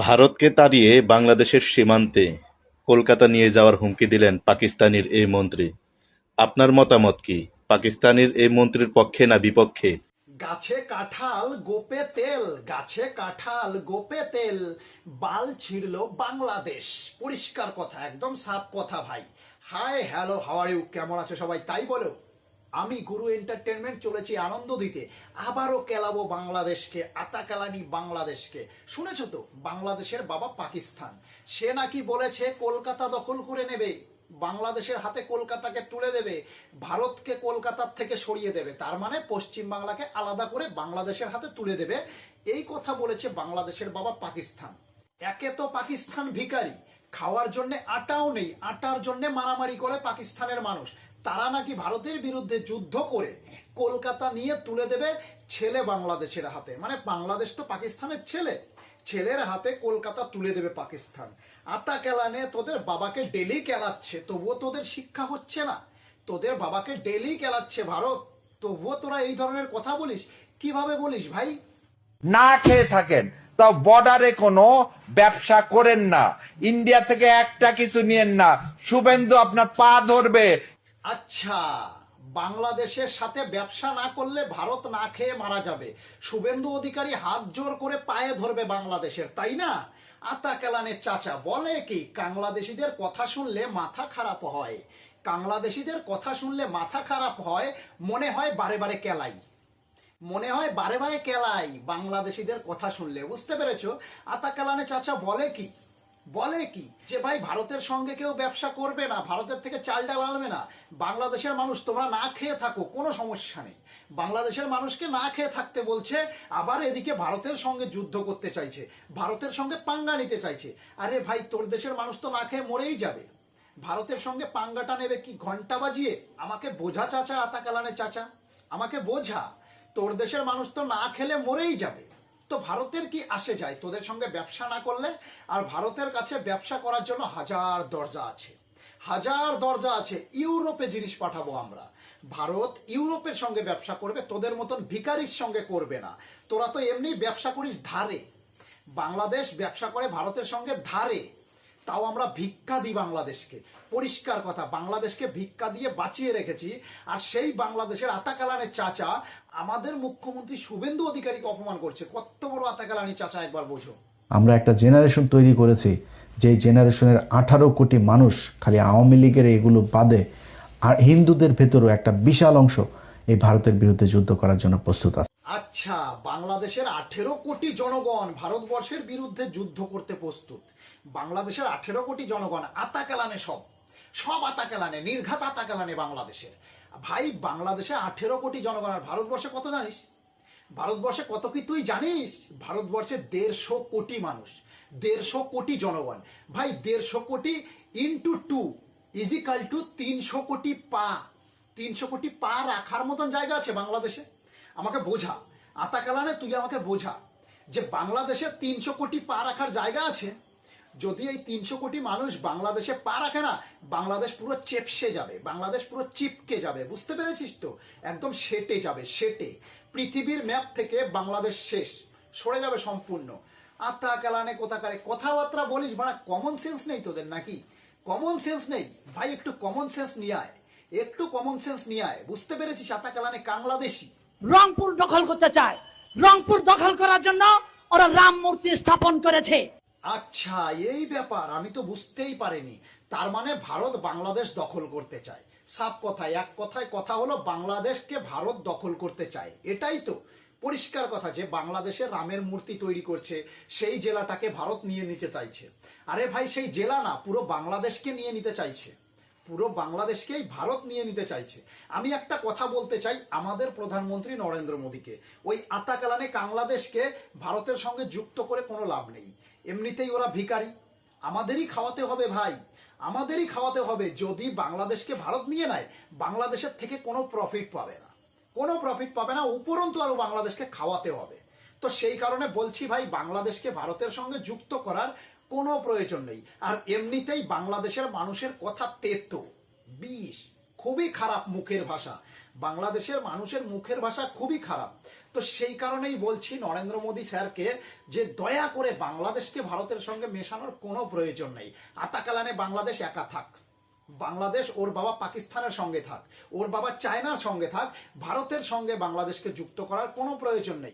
ভারতকে তাড়িয়ে বাংলাদেশের সীমান্তে কলকাতা নিয়ে যাওয়ার হুমকি দিলেন পাকিস্তানের এই মন্ত্রী। আপনার মতামত কি? পাকিস্তানের এই মন্ত্রীর পক্ষে না বিপক্ষে? গাছে কাঁঠাল গোপে তেল, গাছে কাঁঠাল গোপে তেল, বাল ছিঁড়লো বাংলাদেশ। পরিষ্কার কথা, একদম সাফ কথা ভাই। Hi hello, how are you, কেমন আছে সবাই তাই বলো। আমি গুরু এন্টারটেনমেন্ট চলেছি আনন্দ দিতে। আবারও কেলাবো বাংলাদেশকে, আতা কেলানি বাংলাদেশকে। শুনেছো তো, বাংলাদেশের বাবা পাকিস্তান, সে নাকি বলেছে কলকাতা দখল করে নেবে, বাংলাদেশের হাতে কলকাতাকে তুলে দেবে, ভারতকে কলকাতার থেকে সরিয়ে দেবে, তার মানে পশ্চিম বাংলাকে আলাদা করে বাংলাদেশের হাতে তুলে দেবে। এই কথা বলেছে বাংলাদেশের বাবা পাকিস্তান। একে তো পাকিস্তান ভিখারি, খাওয়ার জন্য আটাও নেই, আটার জন্য মারামারি করে পাকিস্তানের মানুষ। তারা নাকি ভারতের বিরুদ্ধে যুদ্ধ করে কলকাতা নিয়ে তুলে দেবে ছেলে বাংলাদেশের হাতে, মানে বাংলাদেশ তো পাকিস্তানের ছেলে, ছেলের হাতে কলকাতা তুলে দেবে পাকিস্তান। আতা কেলানে তোদের বাবাকে ডেলি কেলাচ্ছে, তবুও তোদের শিক্ষা হচ্ছে না। তোদের বাবাকে ডেলি কেলাচ্ছে ভারত, তবুও তোরা এই ধরনের কথা বলিস। কিভাবে বলিস ভাই? না খেয়ে থাকেন তাও বর্ডারে কোনো ব্যবসা করেন না, ইন্ডিয়া থেকে একটা কিছু নিয়েন না, শুভেন্দু আপনার পা ধরবে। আচ্ছা, বাংলাদেশের সাথে ব্যবসা না করলে ভারত না খেয়ে মারা যাবে, শুভেন্দু অধিকারী হাত জোর করে পায়ে ধরবে বাংলাদেশের, তাই না? আতা কেলানের চাচা বলে কি, বাংলাদেশিদের কথা শুনলে মাথা খারাপ হয়, বাংলাদেশিদের কথা শুনলে মাথা খারাপ হয়, মনে হয় বারে বারে কেলাই, মনে হয় বারে বারে কেলাই বাংলাদেশিদের কথা শুনলে। বুঝতে পেরেছো? আতা কেলানে চাচা বলে কি, বলে কি যে ভাই ভারতের সঙ্গে কেউ ব্যবসা করবে না, ভারতের থেকে চাল ডাল আনবে না, বাংলাদেশের মানুষ তোমরা না খেয়ে থাকো, কোনো সমস্যা নেই। বাংলাদেশের মানুষকে না খেয়ে থাকতে বলছে, আবার এদিকে ভারতের সঙ্গে যুদ্ধ করতে চাইছে, ভারতের সঙ্গে পাঙ্গা নিতে চাইছে। আরে ভাই, তোর দেশের মানুষ তো না খেয়ে মরেই যাবে, ভারতের সঙ্গে পাঙ্গাটা নেবে কি ঘন্টা বাজিয়ে? আমাকে বোঝা চাচা, আতা কালানে চাচা, আমাকে বোঝা। তোর দেশের মানুষ তো না খেলে মরেই যাবে, তো ভারতের কি আসে যায় তোদের সঙ্গে ব্যবসা না করলে? আর ভারতের কাছে ব্যবসা করার জন্য হাজার দরজা আছে, হাজার দরজা আছে। ইউরোপে জিনিস পাঠাবো আমরা, ভারত ইউরোপের সঙ্গে ব্যবসা করবে, তোদের মতন ভিখারির সঙ্গে করবে না। তোরা তো এমনি ব্যবসা করিস ধারে, বাংলাদেশ ব্যবসা করে ভারতের সঙ্গে ধারে, তাও আমরা ভিক্ষা দিই বাংলাদেশকে। পরিষ্কার কথা, বাংলাদেশকে ভিক্ষা দিয়ে বাঁচিয়ে রেখেছি। আর সেই বাংলাদেশের আতাকালানের চাচা আমাদের মুখ্যমন্ত্রী শুভেন্দু অধিকারীকে অপমান করছে। কত বড় আতাকালানি চাচা, একবার বোঝো। আমরা একটা জেনারেশন তৈরি করেছি, যেই জেনারেশনের 18 কোটি মানুষ, খালি আওয়ামী লীগের এগুলো বাদে আর হিন্দুদের ভেতরও একটা বিশাল অংশ এই ভারতের বিরুদ্ধে যুদ্ধ করার জন্য প্রস্তুত আছে। আচ্ছা, বাংলাদেশের 18 কোটি জনগণ ভারতবর্ষের বিরুদ্ধে যুদ্ধ করতে প্রস্তুত। বাংলাদেশের 18 কোটি জনগণ আতাকালানে, সব সব আতাকালানে, নির্ঘাত আতাকালানে বাংলাদেশের। ভাই, বাংলাদেশে 18 কোটি জনগণ, আর ভারতবর্ষে কত জানিস? ভারতবর্ষে কত কি তুই জানিস? ভারতবর্ষে 150 কোটি মানুষ, 150 কোটি জনগণ। ভাই, 150 কোটি ইন্টু 2 ইজিক্যাল টু 300 কোটি পা। 300 কোটি পা রাখার মতন জায়গা আছে বাংলাদেশে? আমাকে বোঝা আতাকালানে, তুই আমাকে বোঝা যে বাংলাদেশে 300 কোটি পা রাখার জায়গা আছে। যদি এই 300 কোটি মানুষ বাংলাদেশে পা রাখে না, বাংলাদেশ পুরো চেপসে যাবে, বাংলাদেশ পুরো চিপকে যাবে। বুঝতে পেরেছিস তো? একদম সেটে যাবে, সেটে। পৃথিবীর ম্যাপ থেকে বাংলাদেশ শেষ, সরে যাবে সম্পূর্ণ। আত্মা কালানে কোথাকারে কথাবার্তা বলিস, মানে কমন সেন্স নেই তোদের নাকি? কমন সেন্স নেই ভাই, একটু কমন সেন্স নিয়ে আয়, একটু কমন সেন্স নিয়ে আয়। বুঝতে পেরেছিস? আত্মা কালানে বাংলাদেশি। রংপুর দখল করতে চায়, রংপুর দখল করার জন্য ওরা রাম মূর্তি স্থাপন করেছে। আচ্ছা, এই ব্যাপার, আমি তো বুঝতেই পারিনি। তার মানে ভারত বাংলাদেশ দখল করতে চায়। সাফ কথায়, এক কথায় কথা হলো, বাংলাদেশকে ভারত দখল করতে চায়, এটাই তো পরিষ্কার কথা। যে বাংলাদেশের রামের মূর্তি তৈরি করছে, সেই জেলাটাকে ভারত নিয়ে নিতে চাইছে। আরে ভাই, সেই জেলা না, পুরো বাংলাদেশকে নিয়ে নিতে চাইছে, পুরো বাংলাদেশকেই ভারত নিয়ে নিতে চাইছে। আমি একটা কথা বলতে চাই আমাদের প্রধানমন্ত্রী নরেন্দ্র মোদীকে, ওই আতাকালানে বাংলাদেশকে ভারতের সঙ্গে যুক্ত করে কোনো লাভ নেই। এমনিতেই ওরা ভিখারি, আমাদেরই খাওয়াতে হবে ভাই, আমাদেরই খাওয়াতে হবে। যদি বাংলাদেশকে ভারত নিয়ে নেয়, বাংলাদেশের থেকে কোনো প্রফিট পাবে না, কোনো প্রফিট পাবে না, উপরন্তু আরো বাংলাদেশকে খাওয়াতে হবে। তো সেই কারণে বলছি ভাই, বাংলাদেশকে ভারতের সঙ্গে যুক্ত করার কোনো প্রয়োজন নেই। আর এমনিতেই বাংলাদেশের মানুষের কথা তেতো, বিষ, খুবই খারাপ মুখের ভাষা। বাংলাদেশের মানুষের মুখের ভাষা খুবই খারাপ। তো সেই কারণেই বলছি নরেন্দ্র মোদী স্যারকে যে দয়া করে বাংলাদেশকে ভারতের সঙ্গে মেশানোর কোনো প্রয়োজন নেই। আতাকালানে বাংলাদেশ একা থাক, বাংলাদেশ ওর বাবা পাকিস্তানের সঙ্গে থাক, ওর বাবা চায়নার সঙ্গে থাক, ভারতের সঙ্গে বাংলাদেশকে যুক্ত করার কোনো প্রয়োজন নেই।